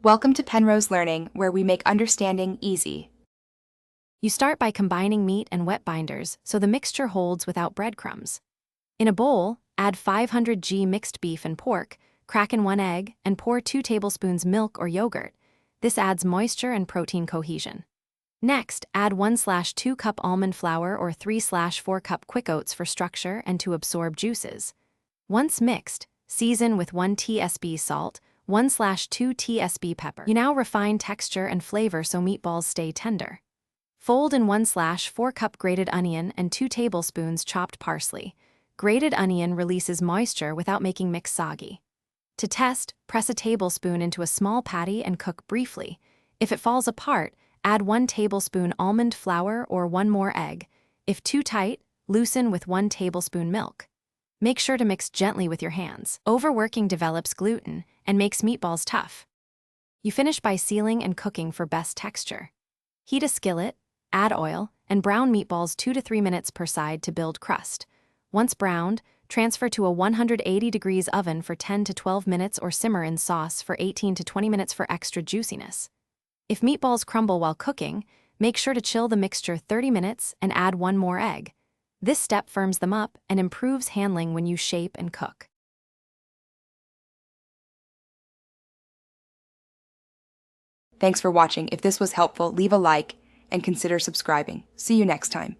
Welcome to Penrose Learning, where we make understanding easy. You start by combining meat and wet binders so the mixture holds without breadcrumbs. In a bowl, add 500 g mixed beef and pork, crack in 1 egg, and pour 2 tablespoons milk or yogurt. This adds moisture and protein cohesion. Next, add 1/2 cup almond flour or 3/4 cup quick oats for structure and to absorb juices. Once mixed, season with 1 tsp salt, 1/2 tsp pepper. You now refine texture and flavor so meatballs stay tender. Fold in 1/4 cup grated onion and 2 tablespoons chopped parsley. Grated onion releases moisture without making mix soggy. To test, press a tablespoon into a small patty and cook briefly. If it falls apart, add 1 tablespoon almond flour or 1 more egg. If too tight, loosen with 1 tablespoon milk. Make sure to mix gently with your hands. Overworking develops gluten and makes meatballs tough. You finish by sealing and cooking for best texture. Heat a skillet, add oil, and brown meatballs 2 to 3 minutes per side to build crust. Once browned, transfer to a 180 degrees oven for 10 to 12 minutes or simmer in sauce for 18 to 20 minutes for extra juiciness. If meatballs crumble while cooking, make sure to chill the mixture 30 minutes and add 1 more egg. This step firms them up and improves handling when you shape and cook. Thanks for watching. If this was helpful, leave a like and consider subscribing. See you next time.